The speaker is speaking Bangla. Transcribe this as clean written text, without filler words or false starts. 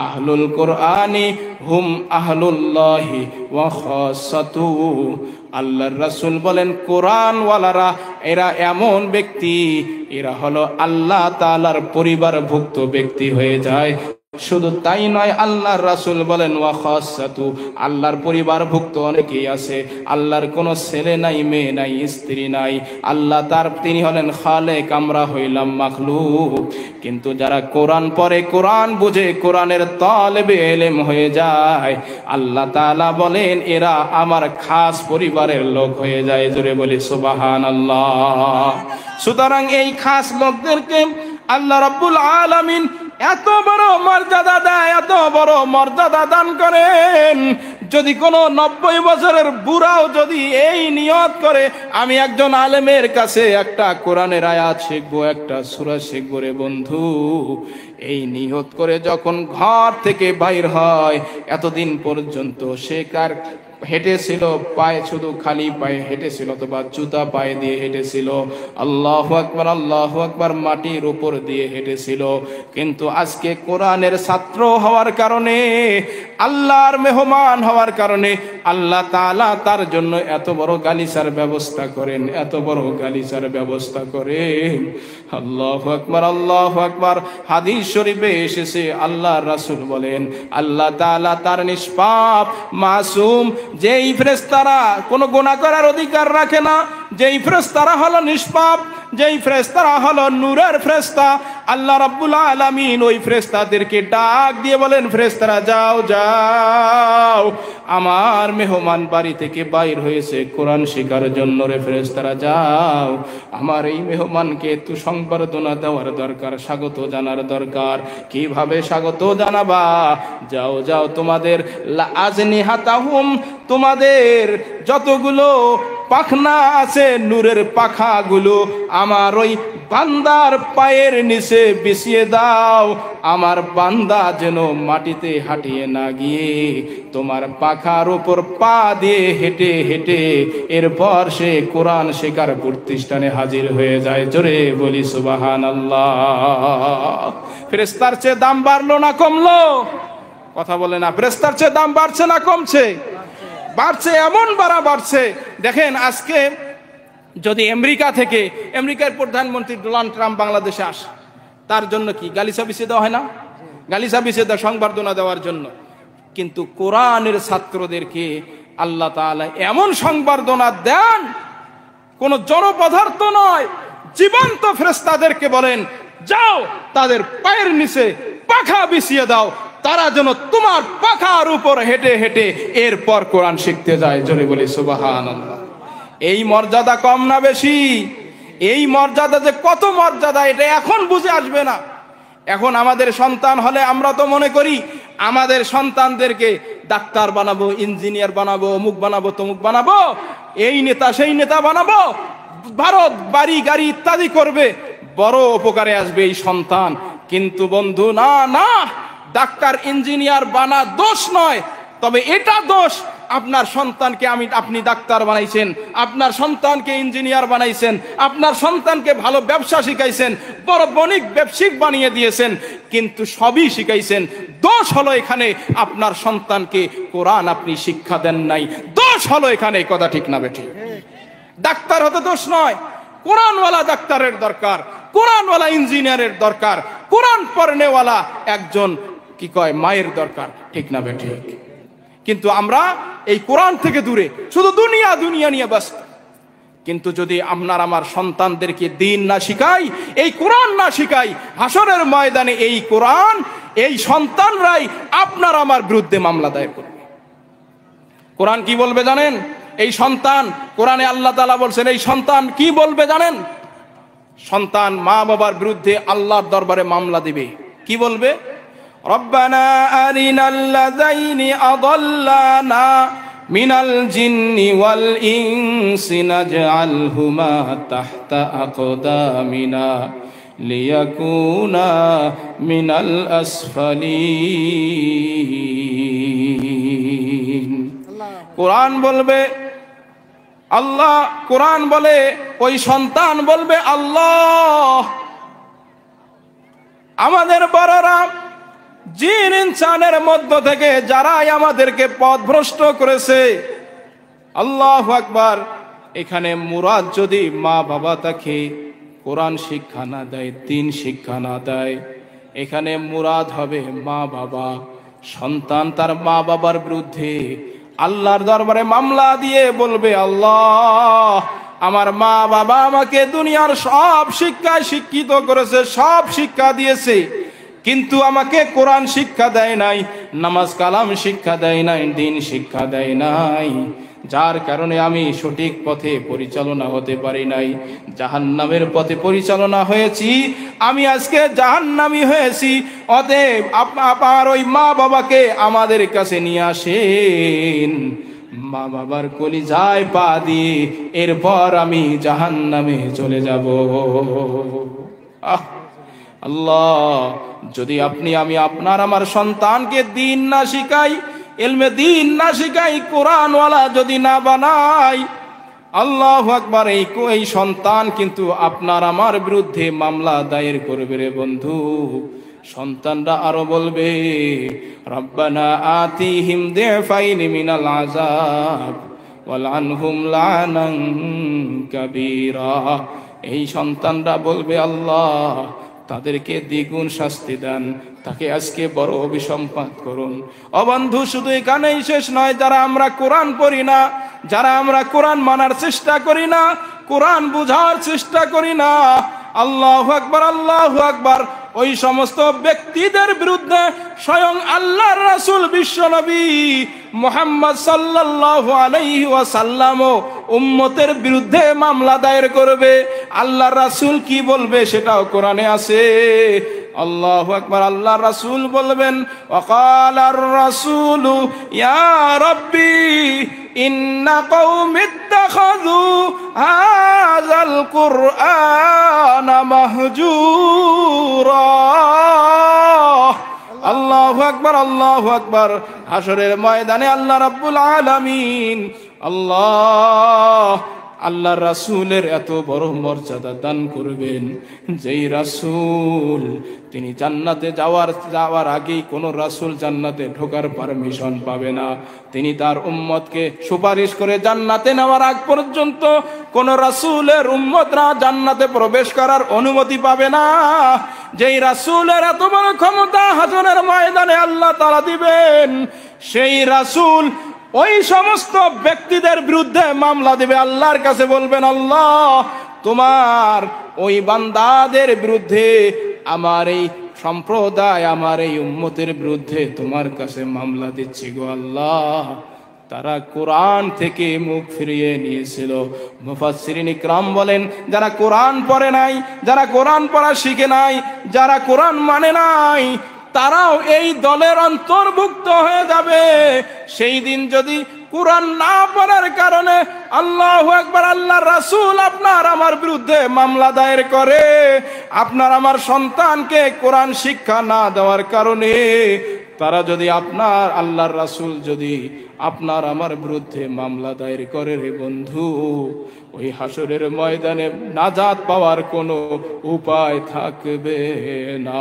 আহলুল কোরআনি হুম আহলুল্লাহি ওয়া খাসাতুহু। আল্লাহর রাসূল বলেন কোরআনওয়ালারা এরা এমন ব্যক্তি, এরা হলো আল্লাহ তাআলার পরিবারভুক্ত ব্যক্তি হয়ে যায়। শুধু তাই নয়, আল্লাহর রাসূল বলেন ওয়া খাসাতু, আল্লাহর পরিবারভুক্ত অনেকেই আছে, আল্লাহর কোনো ছেলে নাই, মেয়ে নাই, স্ত্রী নাই, আল্লাহ তিনি হলেন খালেক, আমরা হইলাম মাখলুক। কিন্তু যারা কোরআন পড়ে, কোরআন বুঝে, কোরআনের তালেবে ইলম হয়ে যায়, আল্লাহ তাআলা বলেন এরা আমার খাস পরিবারের লোক হয়ে যায়। জোরে বলি সুবহানাল্লাহ। সুতরাং এই খাস লোকদেরকে আল্লাহ রাব্বুল আলামিন এত বড় মর্যাদা দেয়, এত বড় মর্যাদা দান করেন। যদি কোনো 90 বছরের বুড়াও যদি এই নিয়ত করে আমি একজন আলেমের কাছে একটা কোরআনের আয়াত শিখবো, একটা সূরা শিখবো রে বন্ধু, এই নিয়ত করে যখন ঘর থেকে বাইর হয়, এতদিন পর্যন্ত সে কার হেঁটেছিল, পায়ে শুধু খালি পায়ে হেঁটেছিল অথবা জুতা পায়ে দিয়ে হেঁটেছিল, আল্লাহু আকবার আল্লাহু আকবার মাটির উপর দিয়ে হেঁটেছিল। কিন্তু আজকে কোরআনের ছাত্র হওয়ার কারণে, আল্লাহর মেহমান হওয়ার কারণে আল্লাহ তাআলা তার জন্য এত বড় গালিচার ব্যবস্থা করেন, এত বড় গালিচার ব্যবস্থা করেন। আল্লাহু আকবার আল্লাহু আকবার। হাদিস শরীফে এসেছে, আল্লাহর রাসূল বলেন আল্লাহ তাআলা তার নিষ্পাপ মাসুম যেই ফেরেশতারা কোনো গুনাহ করার অধিকার রাখে না, যেই ফেরেশতারা হলো নিষ্পাপ, যেই ফেরেশতারা হলো নূরের ফেরেশতা, আল্লাহ রাব্বুল আলামিন ওই ফেরেশতাদেরকে ডাক দিয়ে বলেন ফেরেশতারা যাও যাও, আমার মেহমান বাড়ি থেকে বাইর হয়েছে কোরআন শেখার জন্য রে ফেরেশতারা যাও, আমার এই মেহমানকে একটু সংবর্ধনা দেওয়ার দরকার, স্বাগত জানার দরকার। কিভাবে স্বাগত জানাবা? যাও যাও, তোমাদের আজনিহাতাহুম, তোমাদের যতগুলো পাখনা আছে, নূরের পাখাগুলো আমার ওই বান্দার পায়ের নিচে বিছিয়ে দাও, আমার বান্দা যেন মাটিতে হাঁটিয়ে না গিয়ে তোমার পাখার উপর পা দিয়ে হেঁটে হেঁটে এরপর সে কোরআন শেখার প্রতিষ্ঠানে হাজির হয়ে যায়। জোরে বলি সুবহানাল্লাহ। ফেরেশতার চেয়ে দাম বাড়লো না কমলো? কথা বলে না। ফেরেশতার চেয়ে দাম বাড়ছে না কমছে? বাড়ছে, এমন বাড়ছে। দেখেন আজকে যদি আমেরিকার প্রধানমন্ত্রী ডোনাল্ড ট্রাম্প বাংলাদেশে আসে, তার জন্য কি গালিচা বিছিয়ে দেওয়া হয় না? গালিচা বিছিয়ে দেওয়া, সংবর্ধনা দেওয়ার জন্য। কিন্তু কোরআনের ছাত্রদেরকে আল্লাহ তাআলা এমন সংবর্ধনা দেন, কোন জড় পদার্থ নয়, জীবন্ত ফেরেশতাদেরকে বলেন যাও তাদের পায়ের নিচে পাখা বিছিয়ে দাও, তারা যেন তোমার পাখার উপর হেঁটে হেঁটে এরপর কোরআন শিখতে যায়। জোরে বলি সুবহানাল্লাহ। এই মর্যাদা কম না বেশি? এই মর্যাদা যে কত মর্যাদা, এটা এখন বুঝে আসবে না। এখন আমাদের সন্তান হলে আমরা তো মনে করি আমাদের সন্তানদেরকে ডাক্তার বানাবো, ইঞ্জিনিয়ার বানাবো, অমুক বানাবো, তমুক বানাবো, এই নেতা সেই নেতা বানাবো, ভারত বাড়ি গাড়ি ইত্যাদি করবে, বড় উপকারে আসবে এই সন্তান। কিন্তু বন্ধু, না না, ডাক্তার ইঞ্জিনিয়ার বানা দোষ নয়, তবে এটা দোষ আপনার সন্তানকে আপনি ডাক্তার বানাইছেন, আপনার সন্তানকে ইঞ্জিনিয়ার বানাইছেন, আপনার সন্তানকে ভালো ব্যবসা শিখাইছেন, বড় বণিক ব্যবসায়িক বানিয়ে দিয়েছেন, কিন্তু সবই শিখাইছেন। দোষ হলো এখানে আপনার সন্তানকে কোরআন আপনি শিক্ষা দেন নাই, দোষ হলো এখানে। কথা ঠিক না বেঠিক? ডাক্তার হতে দোষ নয়, কোরআনওয়ালা ডাক্তারের দরকার, কোরআনওয়ালা ইঞ্জিনিয়ারের দরকার, কোরআন পড়নেওয়ালা একজন কি কয় মায়ের দরকার। ঠিক না বেঠিক? কিন্তু আমরা এই কোরআন থেকে দূরে শুধু দুনিয়া দুনিয়া নিয়ে ব্যস্ত। কিন্তু যদি আপনার আমার সন্তানদেরকে দিন না শিখাই, এই কোরআন না শিখাই, হাসরের ময়দানে এই কোরআন, এই সন্তানরাই আপনার আমার বিরুদ্ধে মামলা দায়ের করবে। কোরআন কি বলবে জানেন? এই সন্তান, কোরআনে আল্লাহ তাআলা বলছেন এই সন্তান কি বলবে জানেন? সন্তান মা বাবার বিরুদ্ধে আল্লাহর দরবারে মামলা দিবে। কি বলবে? রব্বানা আরিনাল্লাযাইনি আযাল্লানা মিনাল জিন্নি ওয়াল ইনসি নাজআলহুমা তাহতা আকদামিনা লিয়াকুনা মিনাল আসফালিন। কোরআন বলবে, আল্লাহ কোরআন বলে, ওই সন্তান বলবে আল্লাহ আমাদের বড়রা জিন ইনসানের মধ্য থেকে যারাই আমাদেরকে পথভ্রষ্ট করেছে, আল্লাহু আকবার। এখানে মুরাদ যদি মা বাবা তাকে কোরআন শিক্ষা না দেয়, দ্বীন শিক্ষা না দেয়, এখানে মুরাদ হবে মা বাবা। সন্তান তার মা বাবার বিরুদ্ধে আল্লাহর দরবারে মামলা দিয়ে বলবে, আল্লাহ আমার মা বাবা আমাকে দুনিয়ার সব শিক্ষায় শিক্ষিত করেছে, সব শিক্ষা দিয়েছে, কিন্তু আমাকে কোরআন শিক্ষা দেয় নাই, নামাজ কালাম শিক্ষা দেয় নাই, দ্বীন শিক্ষা দেয় নাই, যার কারণে আমি সঠিক পথে পরিচালনা হতে পারি নাই, জাহান্নামের পথে পরিচালনা হয়েছি, আমি আজকে জাহান্নামী হয়েছি। অতএব আপনার ওই মা বাবাকে আমাদের কাছে নিয়ে আসেন, মা বাবার কলিজায় পা দিয়ে এরপর আমি জাহান্নামে চলে যাব। আল্লাহ, যদি আপনি আমি আপনার আমার সন্তানকে দ্বীন না শিখাই, ইলমে দ্বীন না শিখাই, কোরআনওয়ালা যদি না বানাই, আল্লাহু আকবার, এই সন্তান কিন্তু আপনার আমার বিরুদ্ধে মামলা দায়ের করবে রে বন্ধু। সন্তানরা আরো বলবে, রব্বানা আতিহিম দিফাইনি মিনাল আযাব ওয়ালআনহুম লানান কাবীরা। এই সন্তানরা বলবে, আল্লাহ তাদেরকে দ্বিগুণ শাস্তি দেন, তাকে আজকে বড় অভিসম্পাত করুন। ও বন্ধু, শুধু এখানেই শেষ নয়, যারা আমরা কোরআন পড়ি না, যারা আমরা কোরআন মানার চেষ্টা করি না, কোরআন বুঝার চেষ্টা করি না, আল্লাহু আকবার, আল্লাহু আকবার, ওই সমস্ত ব্যক্তিদের বিরুদ্ধে স্বয়ং আল্লাহর রাসূল বিশ্বনবী মুহাম্মদ সাল্লাল্লাহু আলাইহি ওয়াসাল্লাম উম্মতের বিরুদ্ধে মামলা দায়ের করবে। আল্লাহর রাসূল কি বলবে সেটাও কোরআনে আছে। আল্লাহু আকবার, আল্লাহর রাসূল বলবেন, ওয়াকালার রাসূলু ইয়া রাব্বি ইন্না কওমি ইত্তাখাযু হাযাল কুরআনা মাহজুরা। আল্লাহু আকবার, আল্লাহু আকবার। হাশরের ময়দানে আল্লাহ রাব্বুল আলামিন আল্লাহর রাসূলের এত বড় মর্যাদা দান করবেন, যেই রাসূল তিনি জান্নাতে যাওয়ার আগেই কোন রাসূল জান্নাতে ঢোকার পারমিশন পাবে না। তিনি তার উম্মতকে সুপারিশ করে জান্নাতে নেওয়ার আগ পর্যন্ত কোন রাসূলের উম্মতরা জান্নাতে প্রবেশ করার অনুমতি পাবে না। যেই রাসূলের এত বড় ক্ষমতা হাশরের ময়দানে আল্লাহ তাআলা দিবেন, সেই রাসূল ওই সমস্ত ব্যক্তিদের বিরুদ্ধে মামলা দেবে, আল্লাহর কাছে বলবেন, আল্লাহ তোমার ওই বান্দাদের বিরুদ্ধে, আমার এই সম্প্রদায়, আমার এই উম্মতের বিরুদ্ধে তোমার কাছে মামলা দিচ্ছি গো আল্লাহ। তারা কোরআন থেকে মুখ ফিরিয়ে নিয়েছিল। মুফাসসিরিন ইকরাম বলেন, যারা কোরআন পড়ে নাই, যারা কোরআন পড়া শিখে নাই, যারা কোরআন মানে নাই, তারাও এই দলের অন্তর্ভুক্ত হয়ে যাবে। সেই দিন যদি কোরআন না পড়ার কারণে আল্লাহু আকবার, আল্লাহর রাসূল আপনার আমার বিরুদ্ধে মামলা দায়ের করে, আপনার আমার সন্তানকে কোরআন শিক্ষা না দেওয়ার কারণে তারা যদি আপনার আল্লাহর রাসূল যদি আপনার আমার বিরুদ্ধে মামলা দায়ের করে রে বন্ধু, ওই হাশরের ময়দানে নাজাত পাওয়ার কোনো উপায় থাকবে না।